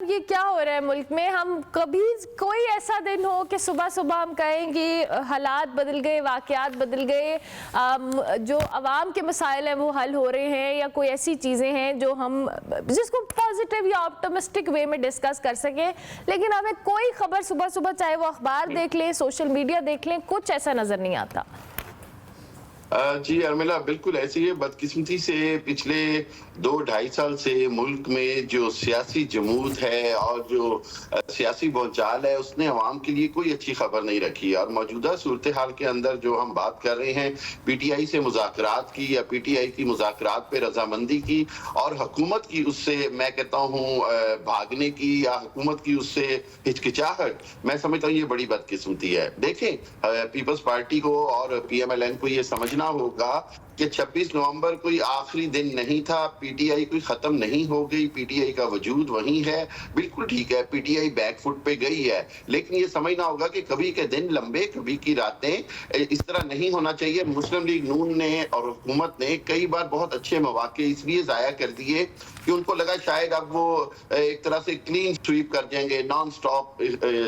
یہ کیا ہو رہا ہے ملک میں؟ ہم کبھی کوئی ایسا دن ہو کہ صبح صبح ہم کہیں کہ حالات بدل گئے، واقعات بدل گئے، جو عوام کے مسائل ہیں وہ حل ہو رہے ہیں، یا کوئی ایسی چیزیں ہیں جو ہم جس کو پازیٹیو یا آپٹمسٹک وے میں ڈسکس کر سکیں، لیکن ہمیں کوئی خبر صبح صبح چاہے وہ اخبار دیکھ لیں، سوشل میڈیا دیکھ لیں، کچھ ایسا نظر نہیں آتا۔ جی ارملہ، بالکل ایسی ہے۔ بدقسمتی سے پچھلے 2-2.5 سال سے ملک میں جو سیاسی جمود ہے اور جو سیاسی بھونچال ہے، اس نے عوام کے لیے کوئی اچھی خبر نہیں رکھی، اور موجودہ صورتحال کے اندر جو ہم بات کر رہے ہیں پی ٹی آئی سے مذاکرات کی، یا پی ٹی آئی کی مذاکرات پہ رضامندی کی، اور حکومت کی اس سے میں کہتا ہوں بھاگنے کی، یا حکومت کی اس سے ہچکچاہٹ، میں سمجھتا ہوں یہ بڑی بدقسمتی ہے۔ دیکھیں، پیپلز پارٹی کو اور پی ایم ایل این کو یہ سمجھنا ہوگا کہ 26 نومبر کوئی آخری دن نہیں تھا، پی ٹی آئی کوئی ختم نہیں ہو گئی، پی ٹی آئی کا وجود وہیں ہے۔ بالکل ٹھیک ہے، P T I back foot پہ گئی ہے، لیکن یہ سمجھنا ہوگا کہ کبھی کے دن لمبے، کبھی کی راتیں، اس طرح نہیں ہونا چاہیے۔ مسلم لیگ نون نے اور حکومت نے کئی بار بہت اچھے مواقع اس لیے ضائع کر دیے کہ ان کو لگا شاید اب وہ ایک طرح سے کلین سویپ کر جائیں گے، نان سٹاپ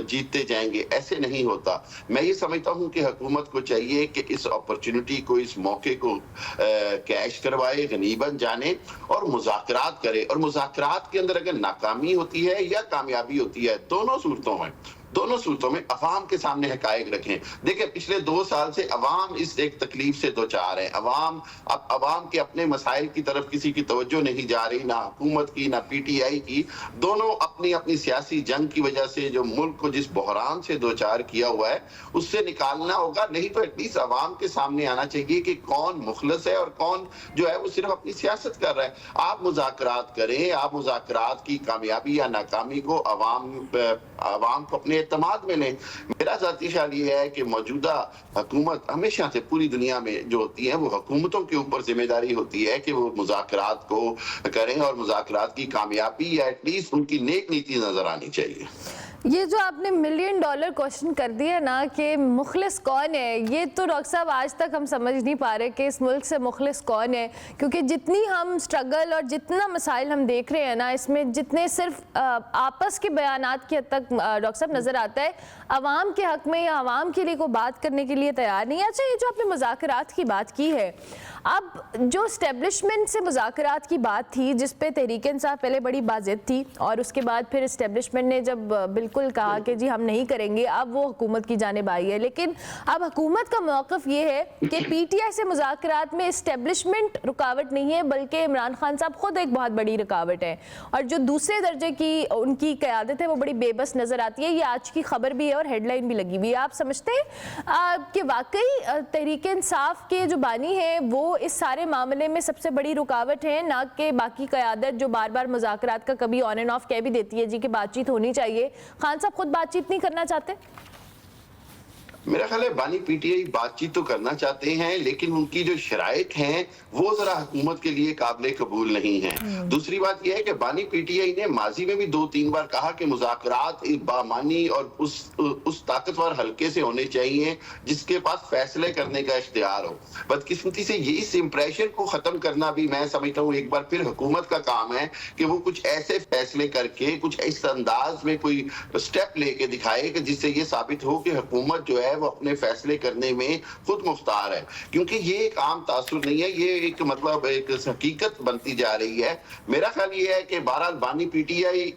جیتتے جائیں گے۔ ایسے نہیں ہوتا۔ میں یہ سمجھتا ہوں کہ حکومت کو چاہیے کہ اس اپرچونٹی کو، اس موقع کو کیش کروائے، غنیمت جانے اور مذاکرات کرے، اور مذاکرات کے اندر اگر ناکامی ہوتی ہے یا کامیابی ہوتی ہے، دونوں صورتوں میں عوام کے سامنے حقائق رکھیں۔ دیکھیں، پچھلے 2 سال سے عوام اس ایک تکلیف سے دوچار ہے۔ عوام کے اپنے مسائل کی طرف کسی کی توجہ نہیں جا رہی، نہ حکومت کی، نہ پی ٹی آئی کی۔ دونوں اپنی سیاسی جنگ کی وجہ سے جو ملک کو جس بحران سے دوچار کیا ہوا ہے، اس سے نکالنا ہوگا۔ نہیں تو ایٹ لیسٹ عوام کے سامنے آنا چاہیے کہ کون مخلص ہے اور کون جو ہے وہ صرف اپنی سیاست کر رہا ہے۔ آپ مذاکرات کریں، آپ مذاکرات کی کامیابی یا ناکامی کو عوام کو اپنے اعتماد میں لیں۔ میرا ذاتی خیال یہ ہے کہ موجودہ حکومت ہمیشہ سے پوری دنیا میں جو ہوتی ہے، وہ حکومتوں کے اوپر ذمہ داری ہوتی ہے کہ وہ مذاکرات کو کریں، اور مذاکرات کی کامیابی یا ایٹ لیسٹ ان کی نیک نیتی نظر آنی چاہیے۔ یہ جو آپ نے $1 ملین کوشچن کر دیا نا کہ مخلص کون ہے، یہ تو ڈاکٹر صاحب آج تک ہم سمجھ نہیں پا رہے کہ اس ملک سے مخلص کون ہے، کیونکہ جتنی ہم سٹرگل اور جتنا مسائل ہم دیکھ رہے ہیں نا، اس میں جتنے صرف آپس کے بیانات کی حد تک ڈاکٹر صاحب نظر آتا ہے، عوام کے حق میں یا عوام کے لیے کوئی بات کرنے کے لیے تیار نہیں ہے۔ اچھا، یہ جو آپ نے مذاکرات کی بات کی ہے، اب جو اسٹیبلشمنٹ سے مذاکرات کی بات تھی، جس پہ تحریک انصاف پہلے بڑی بازد تھی، اور اس کے بعد پھر اسٹیبلشمنٹ نے جب بالکل کہا کہ جی ہم نہیں کریں گے، اب وہ حکومت کی جانب آئی ہے، لیکن اب حکومت کا موقف یہ ہے کہ پی ٹی آئی سے مذاکرات میں اسٹیبلشمنٹ رکاوٹ نہیں ہے، بلکہ عمران خان صاحب خود ایک بہت بڑی رکاوٹ ہے، اور جو دوسرے درجے کی ان کی قیادت ہے وہ بڑی بے بس نظر آتی ہے۔ یہ آج کی خبر بھی ہے اور ہیڈ لائن بھی لگی ہوئی ہے۔ آپ سمجھتے ہیں کہ واقعی تحریک انصاف کے جو بانی ہیں وہ اس سارے معاملے میں سب سے بڑی رکاوٹ ہے، نہ کہ باقی قیادت جو بار بار مذاکرات کا کبھی آن اینڈ آف کہہ بھی دیتی ہے جی کہ بات چیت ہونی چاہیے؟ خان صاحب خود بات چیت نہیں کرنا چاہتے؟ میرا خیال ہے بانی پی ٹی آئی بات چیت تو کرنا چاہتے ہیں، لیکن ان کی جو شرائط ہیں وہ ذرا حکومت کے لیے قابل قبول نہیں ہیں۔ دوسری بات یہ ہے کہ بانی پی ٹی آئی نے ماضی میں بھی 2-3 بار کہا کہ مذاکرات بامانی اور اس طاقتور حلقے سے ہونے چاہیے جس کے پاس فیصلے کرنے کا اختیار ہو۔ بدقسمتی سے یہ اس امپریشن کو ختم کرنا بھی میں سمجھتا ہوں ایک بار پھر حکومت کا کام ہے کہ وہ کچھ ایسے فیصلے کر کے، کچھ اس انداز میں کوئی سٹیپ لے کے دکھائے کہ جس سے یہ ثابت ہو کہ حکومت جو ہے وہ اپنے فیصلے کرنے میں خود مختار ہے، کیونکہ یہ ایک عام تاثر نہیں ہے، یہ ایک ایک حقیقت بنتی جا رہی ہے۔ میرا خیال یہ ہے کہ بہرحال بانی پی ٹی آئی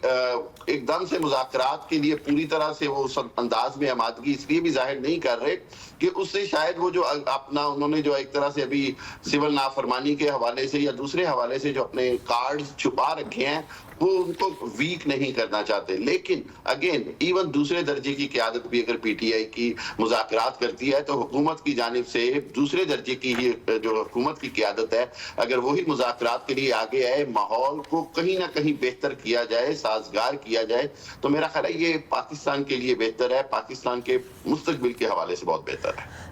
ایک دم سے مذاکرات کے لیے پوری طرح سے وہ انداز میں آمادگی اس لیے بھی ظاہر نہیں کر رہے کہ اس سے شاید وہ جو انہوں نے جو ایک طرح سے ابھی سول نافرمانی کے حوالے سے یا دوسرے حوالے سے جو اپنے کارڈ چھپا رکھے ہیں، وہ ان کو ویک نہیں کرنا چاہتے۔ لیکن اگین ایون دوسرے درجے کی قیادت بھی اگر پی ٹی آئی کی مذاکرات کرتی ہے تو حکومت کی جانب سے دوسرے درجے کی ہی جو حکومت کی قیادت ہے، اگر وہی مذاکرات کے لیے آگے آئے، ماحول کو کہیں نہ کہیں بہتر کیا جائے، سازگار کیا جائے، تو میرا خیال ہے یہ پاکستان کے لیے بہتر ہے، پاکستان کے مستقبل کے حوالے سے بہت بہتر ہے۔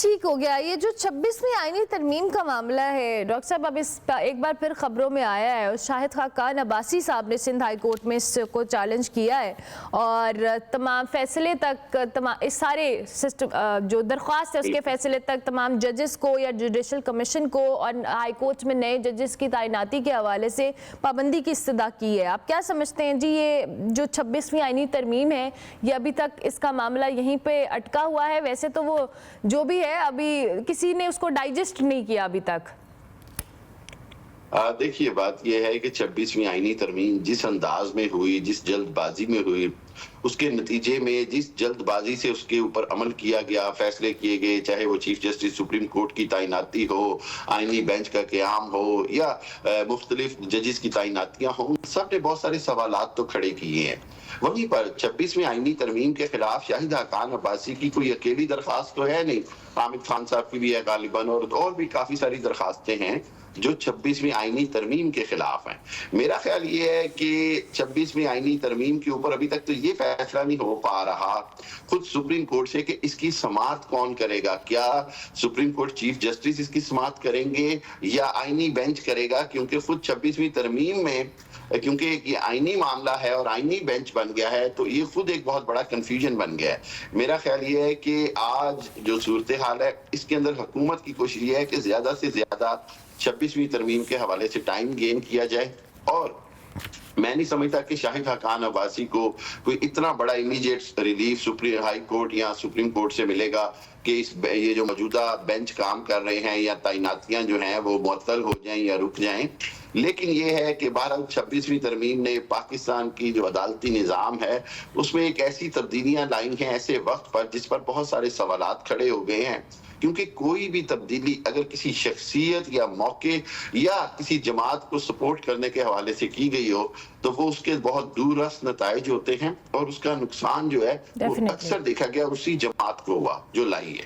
ٹھیک ہو گیا. یہ جو 26ویں آئینی ترمیم کا معاملہ ہے ڈاکٹر صاحب، اب اس ایک بار پھر خبروں میں آیا ہے اور شاہد خاقان عباسی صاحب نے سندھ ہائی کورٹ میں اس کو چیلنج کیا ہے اور تمام فیصلے تک، اس سارے سسٹم جو درخواست ہے اس کے فیصلے تک تمام ججز کو یا جوڈیشل کمیشن کو اور ہائی کورٹ میں نئے ججز کی تعیناتی کے حوالے سے پابندی کی استدعا کی ہے. آپ کیا سمجھتے ہیں جی یہ جو 26ویں آئینی ترمیم ہے یہ ابھی تک اس کا معاملہ یہیں پہ اٹکا ہوا ہے؟ ویسے تو وہ جو بھی ہے ابھی کسی نے اس کو ڈائجسٹ نہیں کیا ابھی تک. دیکھیے بات یہ ہے کہ 26ویں آئینی ترمیم جس انداز میں ہوئی، جس جلد بازی میں ہوئی، اس کے نتیجے میں جس جلد بازی سے اس کے اوپر عمل کیا گیا، فیصلے کیے گئے، چاہے وہ چیف جسٹس سپریم کورٹ کی تعیناتی ہو، آئینی بینچ کا قیام ہو یا مختلف ججز کی تعیناتیاں ہوں، سب نے بہت سارے سوالات تو کھڑے کیے ہیں. وہیں پر 26ویں آئینی ترمیم کے خلاف شاہد خاقان عباسی کی کوئی اکیلی درخواست تو ہے نہیں، حامد خان صاحب کی بھی ہے غالباً، اور بھی کافی ساری درخواستیں ہیں جو 26ویں آئینی ترمیم کے خلاف ہیں. میرا خیال یہ ہے کہ 26ویں آئینی ترمیم کے اوپر ابھی تک تو یہ فیصلہ نہیں ہو پا رہا خود سپریم کورٹ سے کہ اس کی سماعت کون کرے گا. کیا سپریم کورٹ چیف جسٹس اس کی سماعت کریں گے یا آئینی بینچ کرے گا؟ کیونکہ خود 26ویں ترمیم میں کیونکہ یہ آئینی معاملہ ہے اور آئینی بینچ بن گیا ہے تو یہ خود ایک بہت بڑا کنفیوژن بن گیا ہے. میرا خیال یہ ہے کہ آج جو صورتحال ہے اس کے اندر حکومت کی کوشش یہ ہے کہ زیادہ سے زیادہ 26ویں ترمیم کے حوالے سے ٹائم گین کیا جائے، اور میں نہیں سمجھتا کہ شاہد خاقان عباسی کو کوئی اتنا بڑا immediate relief supreme high court یا سپریم کورٹ سے ملے گا کہ یہ جو موجودہ بینچ کام کر رہے ہیں یا تعیناتیاں جو ہیں وہ معطل ہو جائیں یا رک جائیں. لیکن یہ ہے کہ بہرحال 26ویں ترمیم نے پاکستان کی جو عدالتی نظام ہے اس میں ایک ایسی تبدیلیاں لائی ہیں ایسے وقت پر جس پر بہت سارے سوالات کھڑے ہو گئے ہیں. کیونکہ کوئی بھی تبدیلی اگر کسی شخصیت یا موقع یا کسی جماعت کو سپورٹ کرنے کے حوالے سے کی گئی ہو تو وہ اس کے بہت دور رس نتائج ہوتے ہیں، اور اس کا نقصان جو ہے وہ اکثر دیکھا گیا اسی جماعت کو ہوا جو لائی ہے.